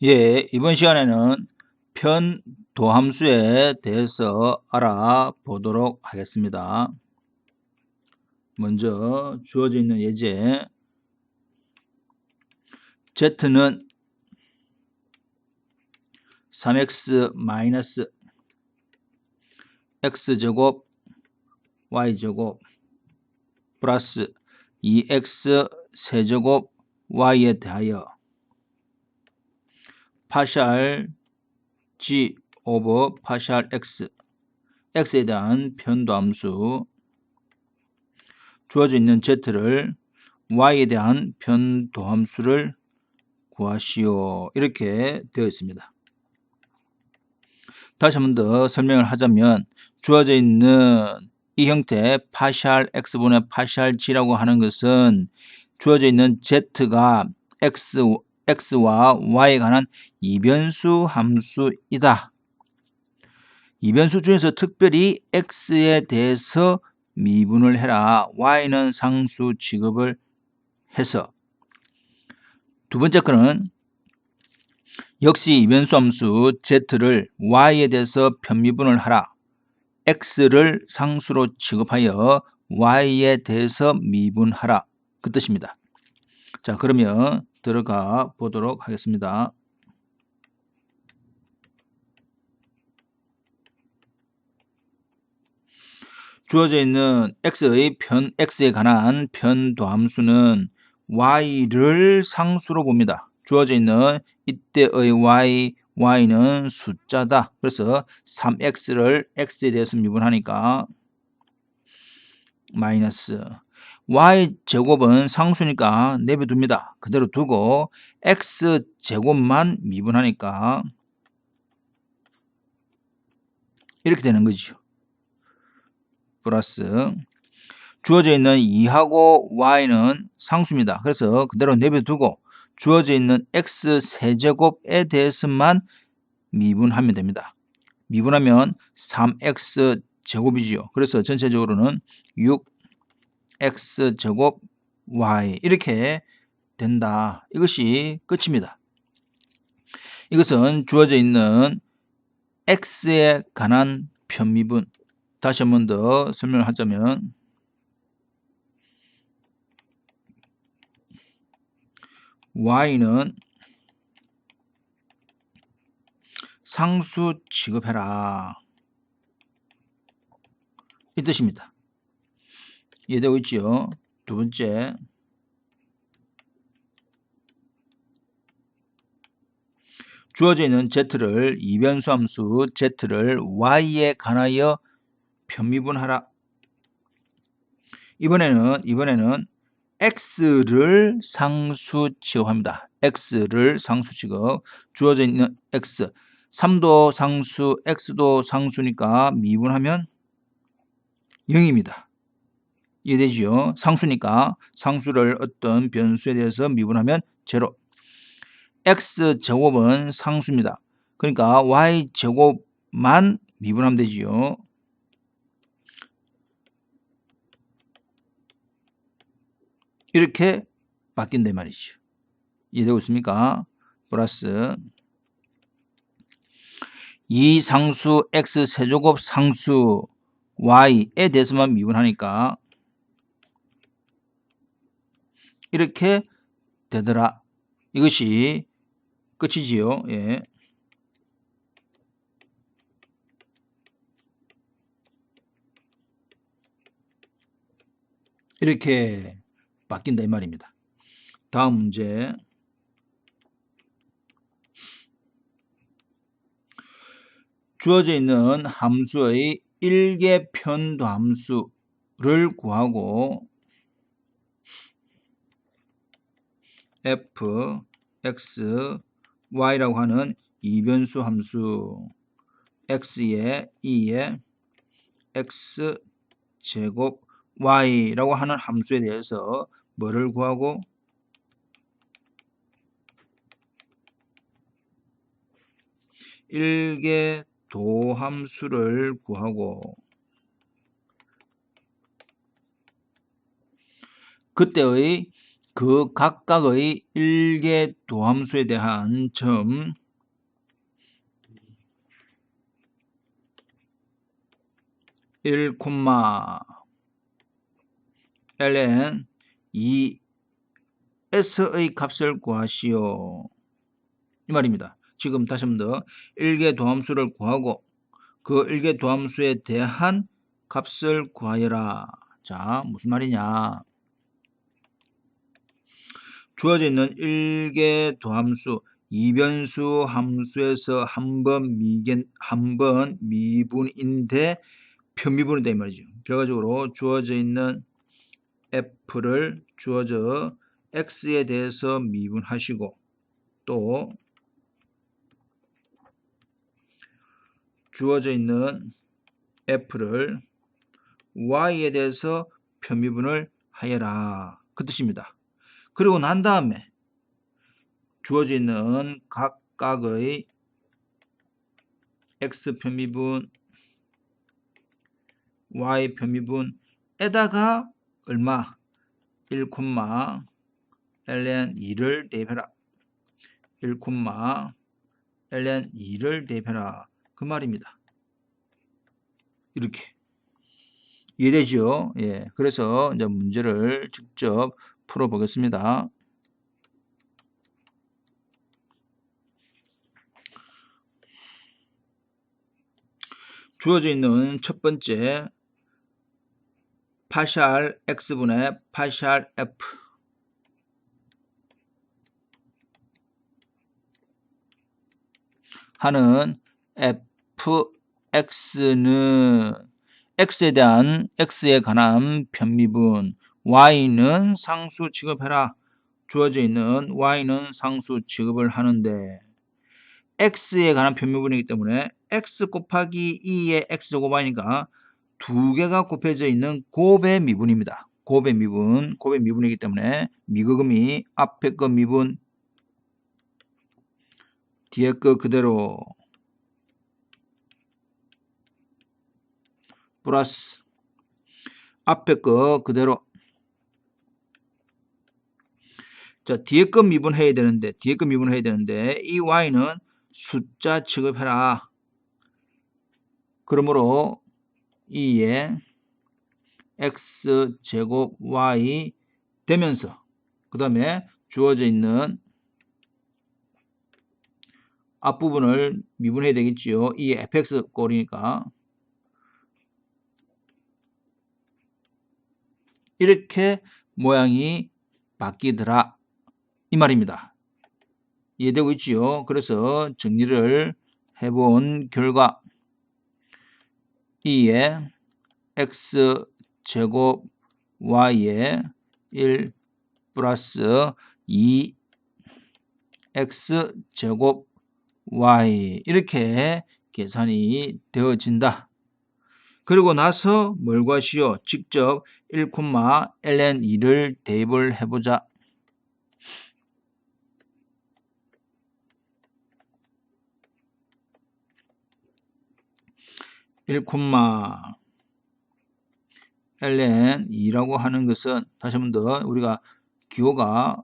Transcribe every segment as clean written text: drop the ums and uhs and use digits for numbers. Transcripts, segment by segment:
예, 이번 시간에는 편도함수에 대해서 알아보도록 하겠습니다. 먼저 주어져 있는 예제 Z는 3x x제곱 y제곱 플러스 2x 세제곱 y에 대하여 파샬 g 오버 파샬 x에 대한 편도함수 주어져 있는 z를 y에 대한 편도함수를 구하시오. 이렇게 되어 있습니다. 다시 한 번 더 설명을 하자면 주어져 있는 이 형태 파샬 x분의 파샬 g라고 하는 것은 주어져 있는 z가 x와 y에 관한 이변수 함수이다. 이변수 중에서 특별히 x에 대해서 미분을 해라. y는 상수 취급을 해서 두 번째 거는 역시 이변수 함수 z를 y에 대해서 편미분을 하라. x를 상수로 취급하여 y에 대해서 미분하라. 그 뜻입니다. 자, 그러면 들어가 보도록 하겠습니다. 주어져 있는 x에 관한 편도함수는 y를 상수로 봅니다. 주어져 있는 이때의 y는 숫자다. 그래서 3x를 x에 대해서 미분하니까 마이너스 y제곱은 상수니까 내버려둡니다. 그대로 두고 x제곱만 미분하니까 이렇게 되는 거죠. 플러스 주어져 있는 2하고 y는 상수입니다. 그래서 그대로 내버려두고 주어져 있는 x 세제곱에 대해서만 미분하면 됩니다. 미분하면 3x 제곱이지요. 그래서 전체적으로는 6x 제곱 y 이렇게 된다. 이것이 끝입니다. 이것은 주어져 있는 x에 관한 편미분. 다시 한 번 더 설명을 하자면 y는 상수 취급해라. 이 뜻입니다. 이해되고 있지요? 두 번째, 주어져 있는 z를 이변수 함수 z를 y에 관하여 편미분하라. 이번에는 x를 상수 취급합니다. x를 상수 취급. 주어져 있는 x 3도 상수, x도 상수니까 미분하면 0입니다. 이해되지요? 상수니까 상수를 어떤 변수에 대해서 미분하면 제로. x제곱은 상수입니다. 그러니까 y제곱만 미분하면 되지요. 이렇게 바뀐다 말이죠. 이해되고 있습니까? 플러스 이 상수 x 세제곱 상수 y에 대해서만 미분하니까 이렇게 되더라. 이것이 끝이지요. 예. 이렇게 바뀐다 이 말입니다. 다음 문제. 주어져 있는 함수의 일개 편도함수를 구하고 f, x, y라고 하는 이변수 함수 x에 2에 x 제곱 y라고 하는 함수에 대해서 뭐를 구하고 일개 도함수를 구하고 그때의 그 각각의 일개 도함수에 대한 점 1, ln 2s의 값을 구하시오. 이 말입니다. 지금 다시 한 번 더 일개 도함수를 구하고 그 일개 도함수에 대한 값을 구하여라. 자, 무슨 말이냐? 주어져 있는 일개 도함수 이변수 함수에서 한 번 미분인데 편미분이다 이 말이죠. 결과적으로 주어져 있는 f를 주어져 x에 대해서 미분하시고 또 주어져 있는 f를 y에 대해서 편미분을 하여라. 그 뜻입니다. 그리고 난 다음에 주어져 있는 각각의 x 편미분, y 편미분에다가 얼마? 1, ln 2를 대입해라. 1, ln 2를 대입해라. 그 말입니다. 이렇게. 이해되죠? 예. 그래서 이제 문제를 직접 풀어보겠습니다. 주어져 있는 첫 번째 파샬 x분의 파샬 f 하는 fx는 x에 관한 편미분 y는 상수 취급해라. 주어져 있는 y는 상수 취급을 하는데 x에 관한 편미분이기 때문에 x 곱하기 2의 x제곱 y니까 두 개가 곱해져 있는 곱의 미분입니다. 곱의 미분이기 때문에 미거금이 앞에 거 미분 뒤에 거 그대로 플러스 앞에 거 그대로. 자, 뒤에 거 미분해야 되는데 이 y는 숫자 취급해라. 그러므로 2의 x제곱 y 되면서 그 다음에 주어져 있는 앞부분을 미분해야 되겠지요. 2의 fx 꼴이니까 이렇게 모양이 바뀌더라 이 말입니다. 이해되고 있지요? 그래서 정리를 해본 결과 2의 x제곱 y의 1 플러스 2 x제곱 y 이렇게 계산이 되어진다. 그리고 나서 뭘 구하시오? 직접 1, ln 2를 대입을 해보자. 1, ln 2라고 하는 것은 다시 한 번 더 우리가 기호가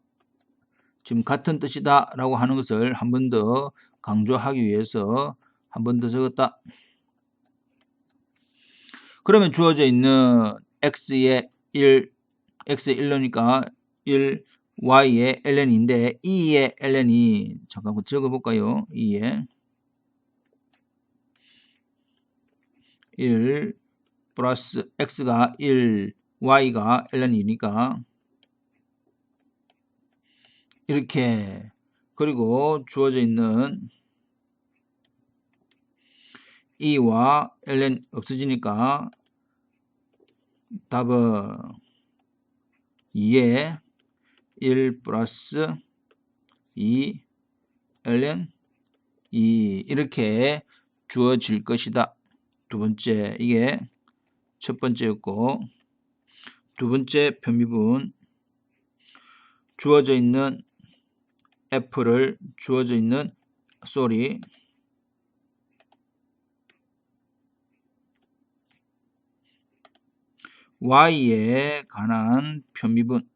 지금 같은 뜻이다 라고 하는 것을 한 번 더 강조하기 위해서 한 번 더 적었다. 그러면 주어져 있는 x의 1로니까 1, y의 ln인데 2의 ln이 잠깐 적어볼까요? 2의 1 플러스 x가 1, y가 ln이니까 이렇게. 그리고 주어져 있는 2와 ln 없어지니까 답은 2에 1 플러스 2 ln 2 이렇게 주어질 것이다. 두 번째, 이게 첫 번째였고 두 번째 편미분 주어져 있는 f를 y에 관한 편미분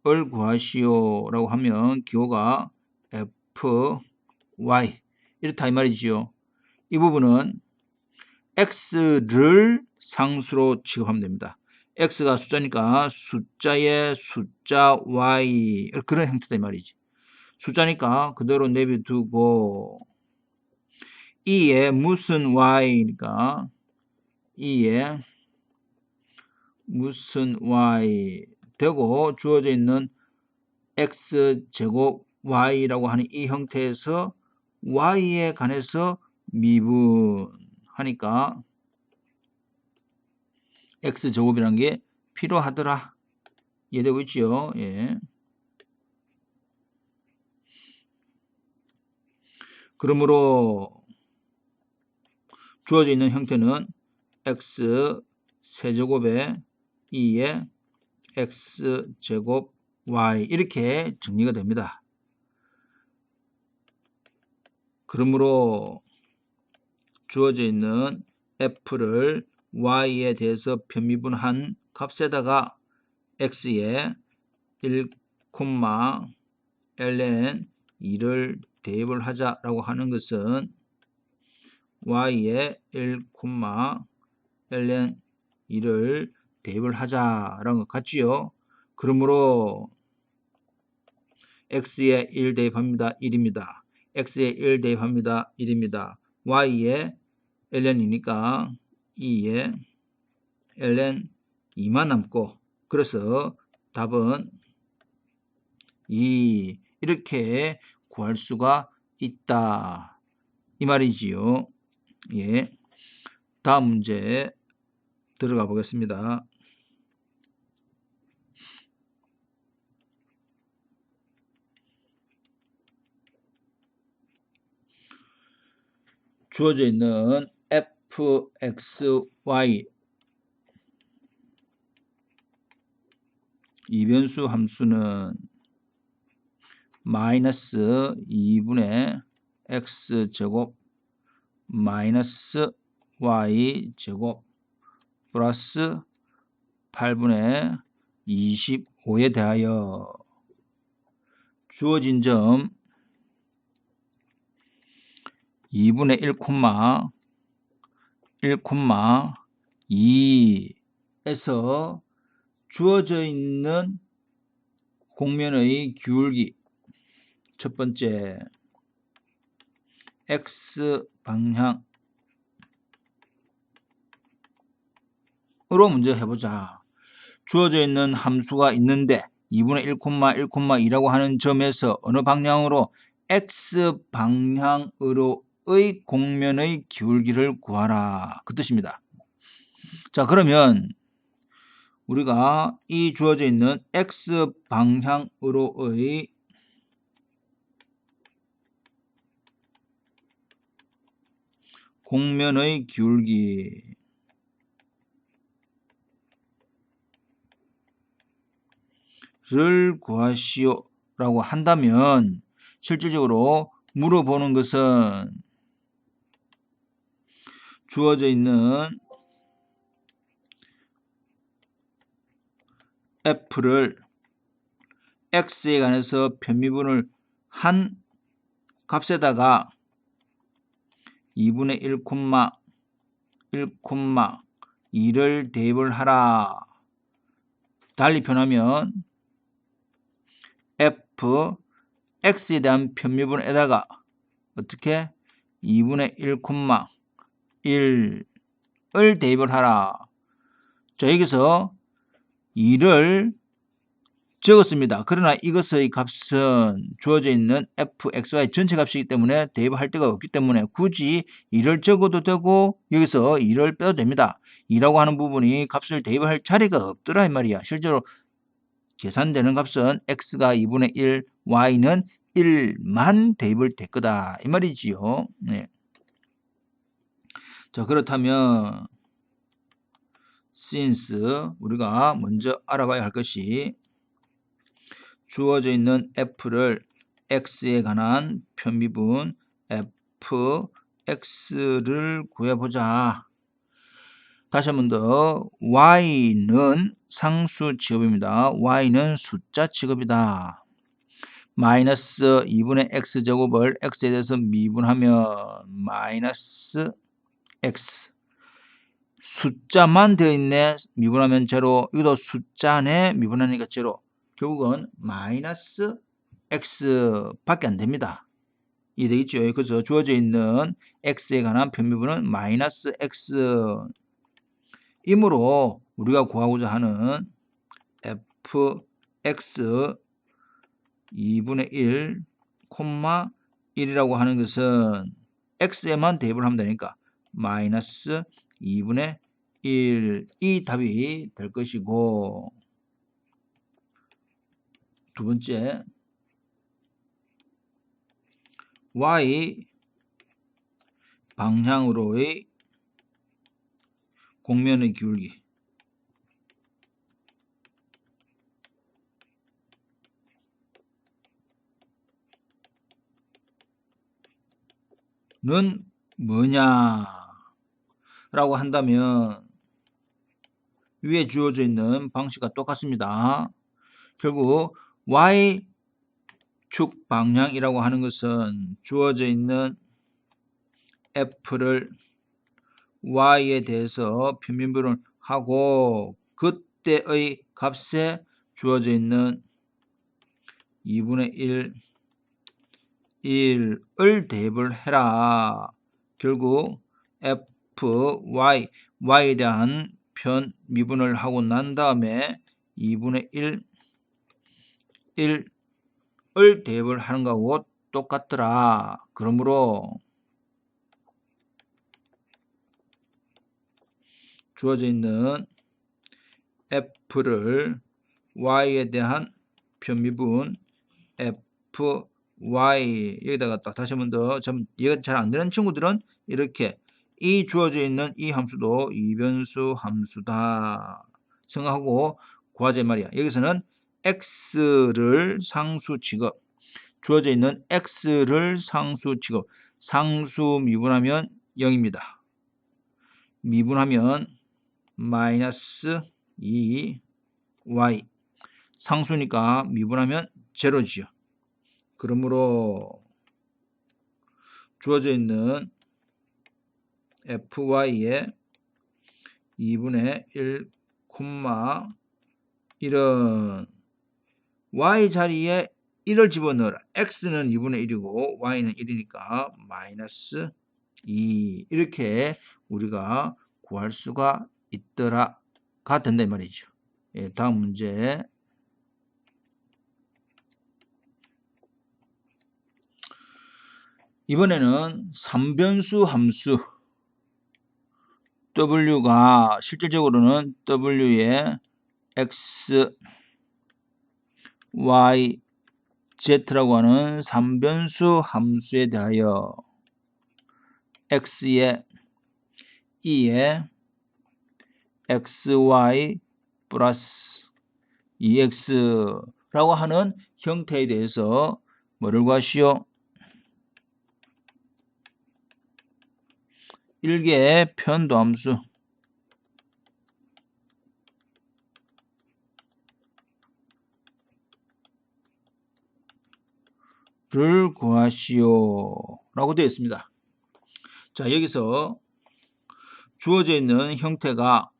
을 구하시오라고 하면 기호가 f, y 이렇다 이 말이지요. 이 부분은 x를 상수로 취급하면 됩니다. x가 숫자니까 숫자의 숫자 y 그런 형태다 이 말이지. 숫자니까 그대로 내비두고 이에 무슨 y니까 이에 무슨 y 되고 주어져 있는 x제곱 y라고 하는 이 형태에서 y에 관해서 미분하니까 x제곱이라는 게 필요하더라. 이해되고 있지요? 예. 그러므로 주어져 있는 형태는 x 세제곱에 2에 x제곱 y 이렇게 정리가 됩니다. 그러므로 주어져 있는 f를 y에 대해서 편미분한 값에다가 x에 1, ln 2를 대입을 하자라고 하는 것은 y에 1, ln 2를 대입을 하자라는 것 같지요. 그러므로 x에 1 대입합니다. 1입니다. x에 1 대입합니다. 1입니다. y에 ln이니까 2에 ln 2만 남고 그래서 답은 2 이렇게 구할 수가 있다 이 말이지요. 예. 다음 문제 들어가 보겠습니다. 주어져 있는 fxy 이변수 함수는 마이너스 2분의 x제곱 마이너스 y제곱 플러스 8분의 25에 대하여 주어진 점 2분의 1,2에서 주어져 있는 공면의 기울기 첫 번째 x방향으로 문제 해보자. 주어져 있는 함수가 있는데 2분의 1,1,2라고 하는 점에서 어느 방향으로 x방향으로의 공면의 기울기를 구하라 그 뜻입니다. 자, 그러면 우리가 이 주어져 있는 x방향으로의 공면의 기울기를 구하시오 라고 한다면 실질적으로 물어보는 것은 주어져 있는 f를 x에 관해서 편미분을 한 값에다가 2분의 1,2를 대입을 하라. 달리 표현하면 f x에 대한 편미분에다가 어떻게 2분의 1,1을 대입을 하라. 자, 여기서 2를 적었습니다. 그러나 이것의 값은 주어져 있는 fxy 전체 값이기 때문에 대입할 데가 없기 때문에 굳이 2를 적어도 되고 여기서 2를 빼도 됩니다. 2라고 하는 부분이 값을 대입할 자리가 없더라 이 말이야. 실제로 계산되는 값은 x가 2분의 1, y는 1만 대입을 될 거다 이 말이지요. 네. 자, 그렇다면 since 우리가 먼저 알아봐야 할 것이 주어져 있는 f를 x에 관한 편미분 fx를 구해보자. 다시 한 번 더 y는 상수 취급입니다. y는 숫자 취급이다. 마이너스 2분의 x제곱을 x에 대해서 미분하면 마이너스 x. 숫자만 되어 있네. 미분하면 제로. 이것도 숫자 안에 미분하니까 제로. 결국은 마이너스 x 밖에 안 됩니다. 이해되겠죠? 그래서 주어져 있는 x에 관한 편미분은 마이너스 x. 이므로 우리가 구하고자 하는 fx 2분의 1, 1이라고 하는 것은 x에만 대입을 하면 되니까 마이너스 2분의 1, 이 답이 될 것이고, 두 번째 y 방향으로의 공면의 기울기. 는 뭐냐 라고 한다면 위에 주어져 있는 방식과 똑같습니다. 결국 y축 방향이라고 하는 것은 주어져 있는 f를 y에 대해서 편미분을 하고 그때의 값에 주어져 있는 2분의 1을 대입을 해라. 결국 y에 대한 편미분을 하고 난 다음에 2분의 1을 대입을 하는 거하고 똑같더라. 그러므로 주어져 있는 f를 y에 대한 편미분 fy 여기다가 딱 다시 한번 더 이해가 잘 안 되는 친구들은 이렇게 이 주어져 있는 이 함수도 이변수 함수다 생각하고 구하자 말이야. 여기서는 x를 상수 취급, 주어져 있는 x를 상수 취급, 상수 미분하면 0입니다. 미분하면 마이너스 2y, 상수니까 미분하면 제로지요. 그러므로 주어져 있는 fy의 2분의 1, 1은 y 자리에 1을 집어넣어라. x는 2분의 1이고 y는 1이니까 마이너스 2 이렇게 우리가 구할 수가 있더라가 된다 이 말이죠. 예, 다음 문제. 이번에는 3변수 함수 w가 실질적으로는 w의 x, y, z라고 하는 3변수 함수에 대하여 x의 2에 xy 플러스 2x라고 하는 형태에 대해서 뭐를 구하시오? 일개의 편도함수 를 구하시오 라고 되어 있습니다. 자, 여기서 주어져 있는 형태가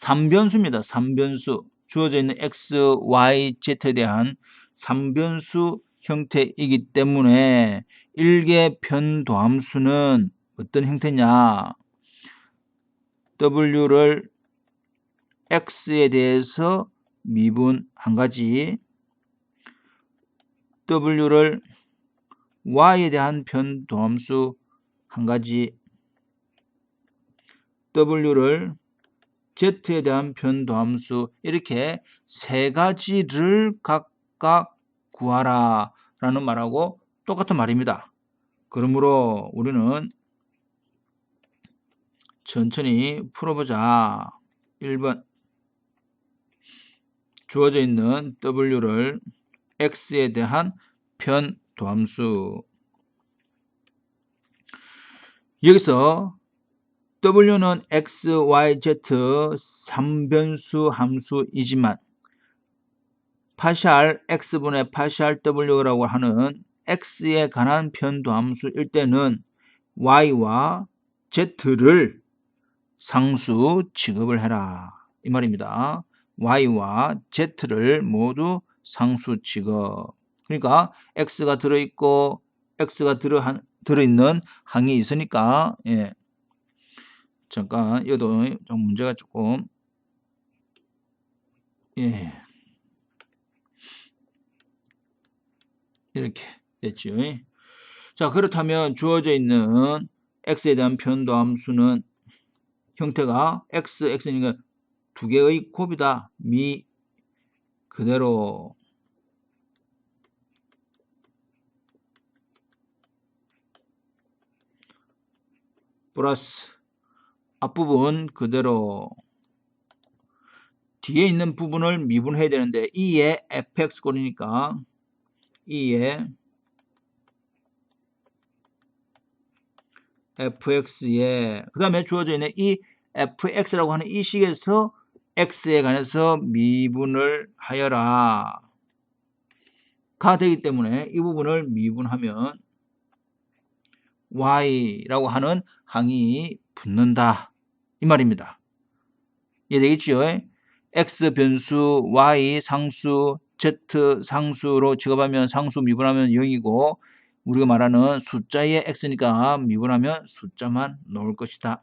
3변수입니다. 3변수. 주어져 있는 x, y, z에 대한 3변수 형태이기 때문에 일개 편도함수는 어떤 형태냐? w를 x에 대해서 미분 한 가지, w를 y에 대한 편도함수 한 가지, w를 z에 대한 편도함수 이렇게 세 가지를 각각 구하라 라는 말하고 똑같은 말입니다. 그러므로 우리는 천천히 풀어보자. 1번 주어져 있는 w를 x에 대한 편도함수, 여기서 w는 x, y, z 3변수 함수이지만 파샬 x분의 파샬 w라고 하는 x에 관한 편도함수일 때는 y와 z를 상수 취급을 해라 이 말입니다. y와 z를 모두 상수 취급. 그러니까 x가 들어있고 x가 들어있는 항이 있으니까 잠깐 이것도 좀 문제가 조금 이렇게 됐죠. 자, 그렇다면 주어져 있는 x에 대한 편도함수는 형태가 x니까 두 개의 곱이다. 미 그대로 플러스 앞부분 그대로 뒤에 있는 부분을 미분해야 되는데 2의 fx꼴이니까 2의 fx에 그 다음에 주어져 있는 이 fx라고 하는 이 식에서 x에 관해서 미분을 하여라 가 되기 때문에 이 부분을 미분하면 y라고 하는 항이 붙는다 이 말입니다. 이해되겠죠? x 변수, y 상수, z 상수로 취급하면 상수 미분하면 0이고 우리가 말하는 숫자의 x니까 미분하면 숫자만 나올 것이다.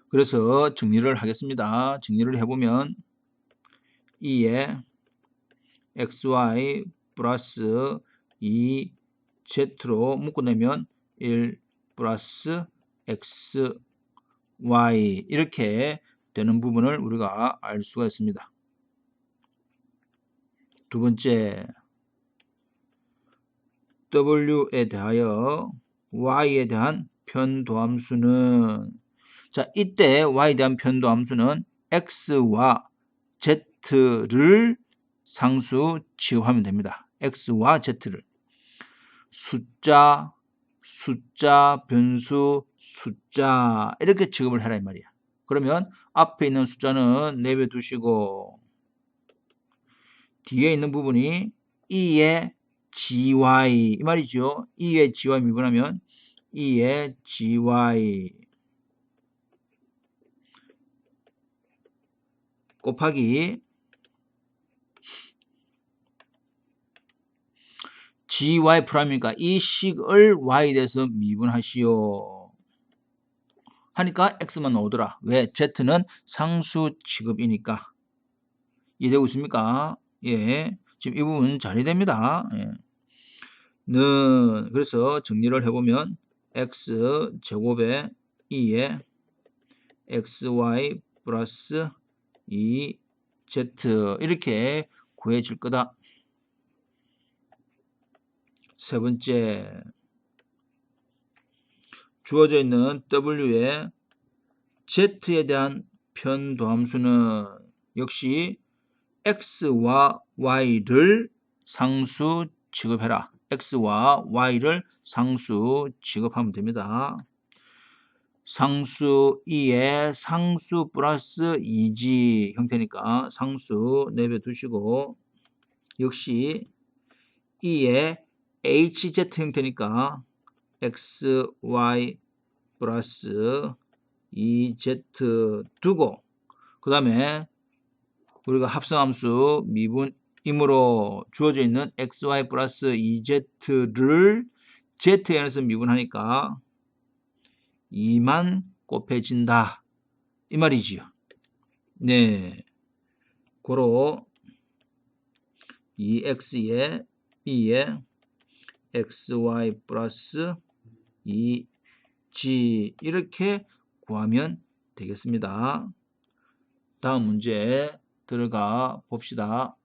그래서 정리를 하겠습니다. 정리를 해보면 2에 xy 플러스 2z로 묶어내면 1 플러스 xy 이렇게 되는 부분을 우리가 알 수가 있습니다. 두 번째, w에 대하여 y에 대한 편도함수는 자, 이때 y에 대한 편도함수는 x와 z를 상수 취급하면 됩니다. x와 z를 숫자, 변수, 숫자 이렇게 취급을 해라 이 말이야. 그러면 앞에 있는 숫자는 내버려두시고 뒤에 있는 부분이 2의 gy 이 말이죠. 2의 gy 미분하면 2의 gy 곱하기 gy 프라임이니까 이 식을 y에 대해서 미분하시오 하니까 x만 나오더라. 왜? z는 상수 취급이니까. 이해되고 있습니까? 예. 지금 이 부분 잘 이해됩니다. 예. 는 그래서 정리를 해보면 x 제곱에 2에 xy 플러스 2z 이렇게 구해질 거다. 세 번째, 주어져 있는 w의 z에 대한 편도함수는 역시 x와 y를 상수 취급해라. x와 y를 상수 취급하면 됩니다. 상수 2에 상수 플러스 2g 형태니까 상수 내버려두시고 역시 2에 hz 형태니까 x, y 플러스 2z 두고 그 다음에 우리가 합성함수 미분임으로 주어져 있는 xy 플러스 2z를 z에 관해서 미분하니까 2만 곱해진다 이 말이지요. 네, 고로 2x에 2에 xy 플러스 2g 이렇게 구하면 되겠습니다. 다음 문제 들어가 봅시다.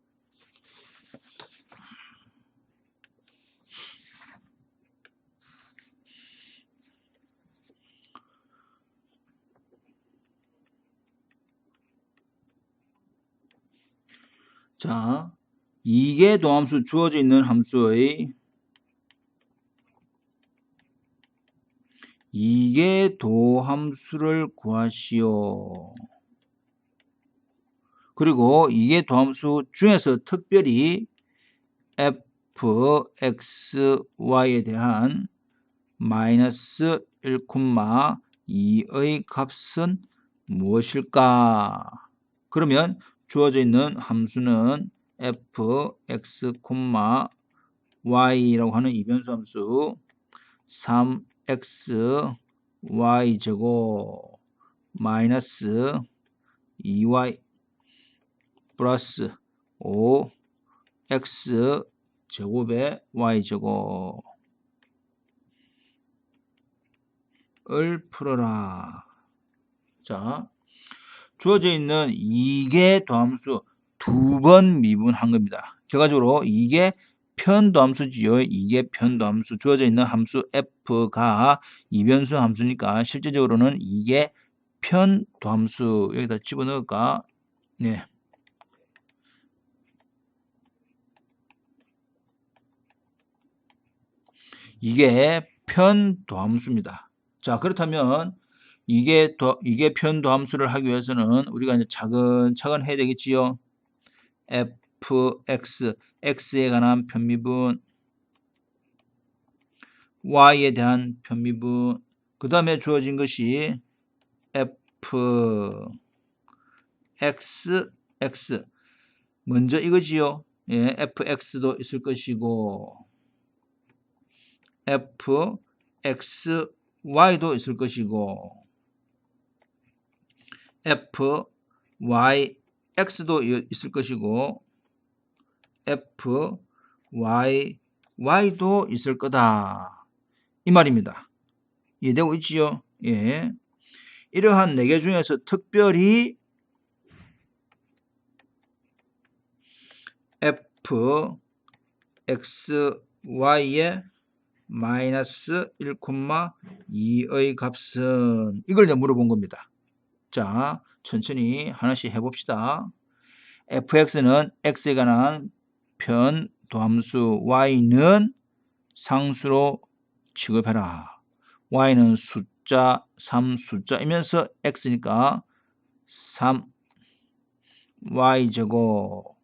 자, 2개 도함수 주어져 있는 함수의 이계 도함수를 구하시오. 그리고 이계 도함수 중에서 특별히 fxy에 대한 마이너스 1,2의 값은 무엇일까? 그러면 주어져 있는 함수는 fx, y라고 하는 이변수 함수 3x y제곱 마이너스 2y 플러스 5x 제곱의 y제곱 을 풀어라. 자, 주어져 있는 이계 도함수 두 번 미분한 겁니다. 결과적으로 이게 편도함수지요. 이게 편도함수. 주어져 있는 함수 f가 이변수 함수니까 실제적으로는 이게 편도함수. 여기다 집어넣을까? 네. 이게 편도함수입니다. 자, 그렇다면 이게 편도함수를 하기 위해서는 우리가 이제 차근차근 해야 되겠지요. fx, x에 관한 편미분, y에 대한 편미분, 그 다음에 주어진 것이 f, x, 먼저 이거지요. 예, fx도 있을 것이고, fx, y도 있을 것이고, fy, x도 있을 것이고, fy, y도 있을 거다. 이 말입니다. 이해되고 있지요? 예. 이러한 4개 중에서 특별히 f, x, y의 마이너스 1,2의 값은 이걸 이제 물어본 겁니다. 자, 천천히 하나씩 해봅시다. fx는 x에 관한 편도함수 y는 상수로 취급해라. y는 숫자 3숫자이면서 x니까 3y제곱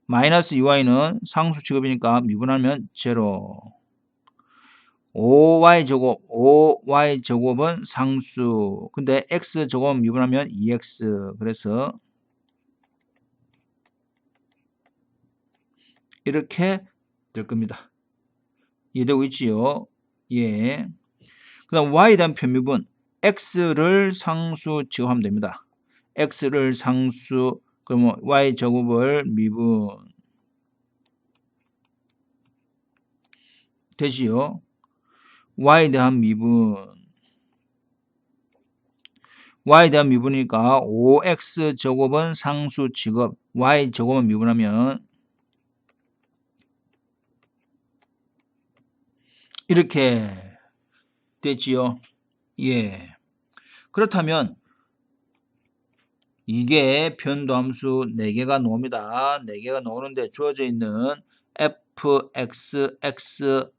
마이너스 2y는 상수 취급이니까 미분하면 0 5y제곱은 상수 근데 x제곱 미분하면 2x 그래서 이렇게 될 겁니다. 이해되고 있지요? 예. 그 다음 y에 대한 편미분 x를 상수 취급하면 됩니다. x를 상수 그러면 y제곱을 미분 되지요? y에 대한 미분이니까 5x제곱은 상수 취급 y제곱은 미분하면 이렇게 되지요. 예. 그렇다면 이게 편도함수 4개가 나옵니다. 4개가 나오는데 주어져 있는 fx, fx,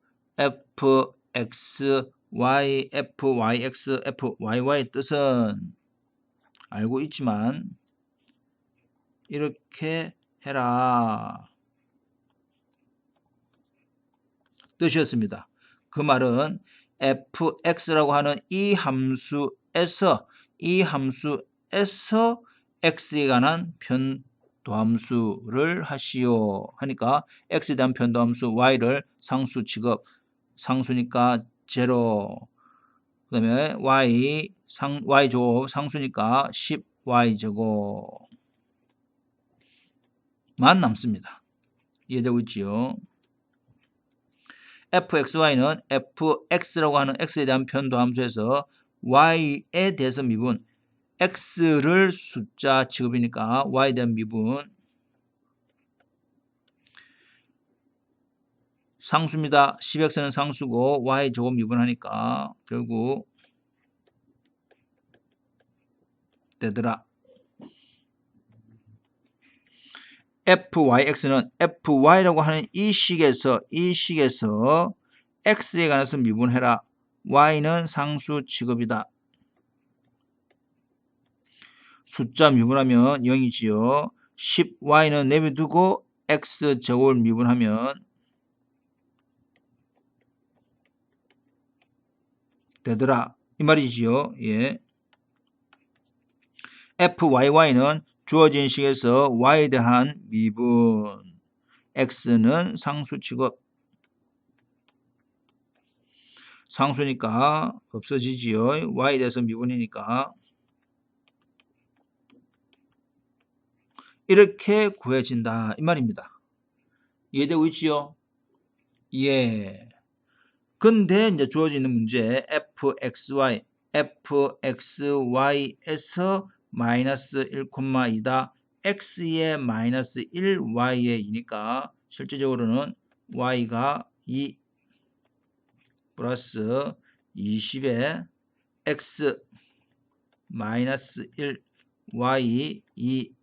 y, fyx, fyy 뜻은 알고 있지만 이렇게 해라 뜻이었습니다. 그 말은 fx라고 하는 이 함수에서 x에 관한 편도함수를 하시오 하니까 x에 대한 편도함수 y를 상수 취급 상수니까 0 그 다음에 y제곱 상수니까 10y제곱 만 남습니다. 이해되고 있지요? fxy는 fx라고 하는 x에 대한 편도함수에서 y에 대해서 미분 x를 숫자 취급이니까 y에 대한 미분 상수입니다. 10x는 상수고 y제곱 미분하니까 결국 되더라. fyx는 fy라고 하는 이 식에서 x에 관해서 미분해라. y는 상수 취급이다. 숫자 미분하면 0이지요. 10y는 내비두고 x제곱을 미분하면 되더라. 이 말이지요. 예. fy는 주어진 식에서 y에 대한 미분, x는 상수 취급. 상수니까 없어지지요. y에 대해서 미분이니까. 이렇게 구해진다. 이 말입니다. 이해되고 있지요? 예. 근데 이제 주어져 있는 문제 fxy에서 마이너스 1,2다. x에 마이너스 1, y에 2니까 실질적으로는 y가 2 플러스 20에 x 마이너스 1, y 2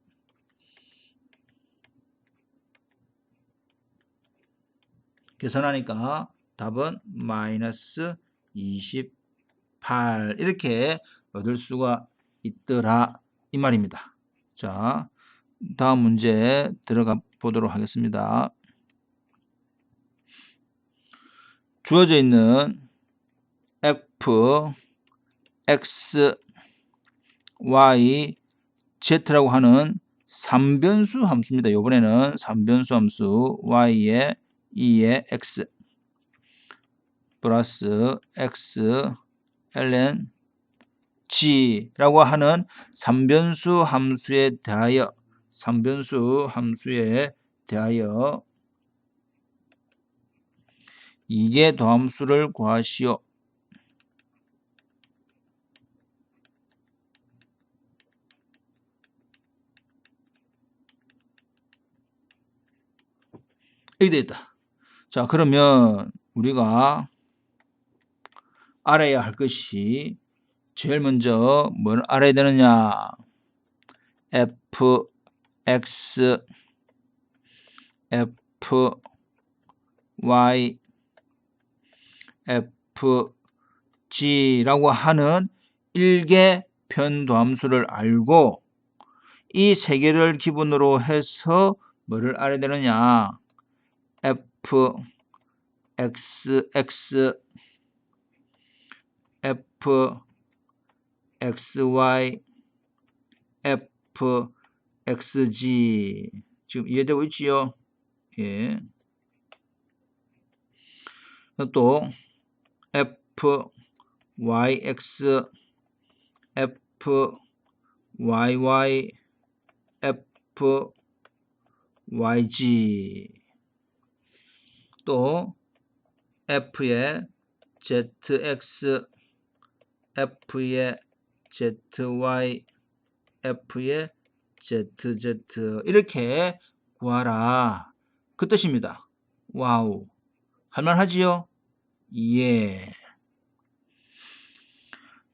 계산하니까 답은 마이너스 28 이렇게 얻을 수가 있더라 이 말입니다. 자, 다음 문제 들어가 보도록 하겠습니다. 주어져 있는 f, x, y, z라고 하는 3변수 함수입니다. 이번에는 3변수 함수 y에 2의 x 플러스 x ln g라고 하는 3변수 함수에 대하여 이계 도함수를 구하시오. 이렇게 되어 있다. 자, 그러면 우리가 알아야 할 것이 제일 먼저 뭘 알아야 되느냐? f, x, f, y, f, g라고 하는 일개 편도함수를 알고 이 세 개를 기본으로 해서 뭐를 알아야 되느냐? f, x, x, f, xy, f, xg 지금 이해되고 있지요? 예. 또 f, yx, f, yy, f, yg 또 f의 zx, f의 zy, f의 zz 이렇게 구하라 그 뜻입니다. 와우, 할만하지요? 예.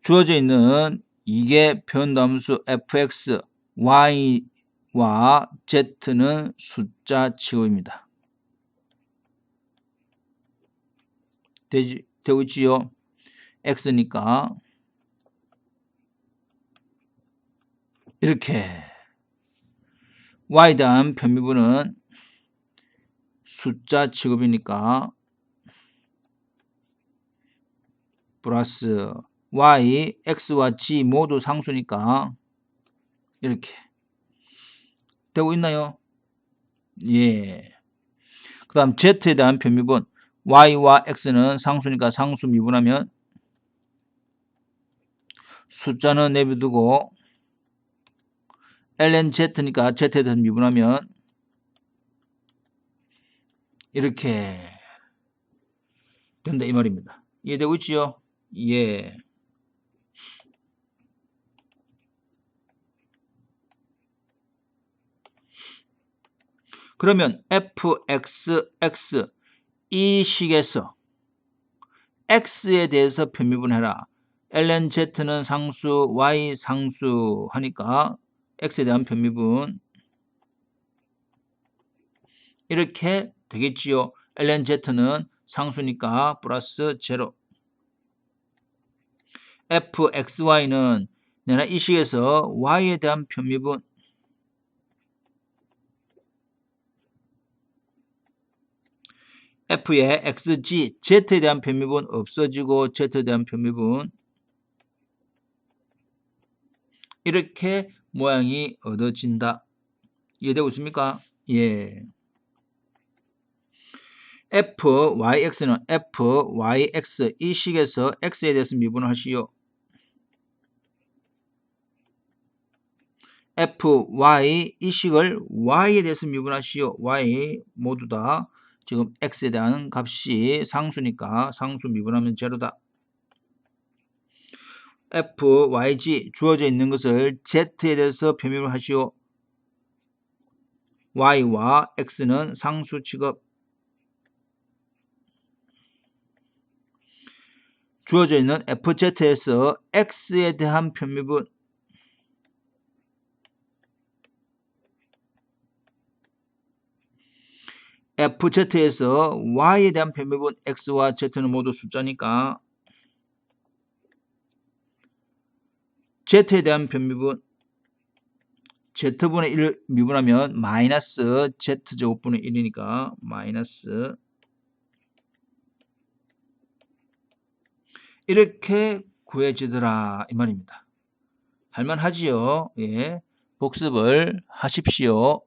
주어져 있는 이게 변함수 fx, y와 z는 숫자 취급입니다. 되고 있지요? x니까 이렇게 y에 대한 편미분은 숫자 취급이니까 플러스 y, x와 g 모두 상수니까 이렇게 되고 있나요? 예. 그 다음 z에 대한 편미분 y와 x는 상수니까 상수 미분하면 숫자는 내비두고 ln z니까 z에 대해서 미분하면 이렇게 된다 이 말입니다. 이해되고 있지요? 예. 그러면 fxx 이 식에서 x에 대해서 편미분해라. ln z는 상수, y 상수 하니까 x에 대한 편미분 이렇게 되겠지요. ln z는 상수니까 플러스 제로 fxy는 내가 이 식에서 y에 대한 편미분 f의 xg, z에 대한 편미분 없어지고 z에 대한 편미분 이렇게 모양이 얻어진다. 이해되고 있습니까? 예. fyx는 fyx 이 식에서 x에 대해서 미분하시오. fy 이 식을 y에 대해서 미분하시오. y 모두 다 지금 x에 대한 값이 상수니까 상수 미분하면 제로다. fyg 주어져 있는 것을 z에 대해서 편미분하시오. y와 x는 상수 취급. 주어져 있는 fz에서 x에 대한 편미분 fz에서 y에 대한 편미분 x와 z는 모두 숫자니까 z에 대한 편미분 z분의 1을 미분하면 마이너스 z제곱분의 1이니까 마이너스 이렇게 구해지더라 이 말입니다. 할만하지요? 예, 복습을 하십시오.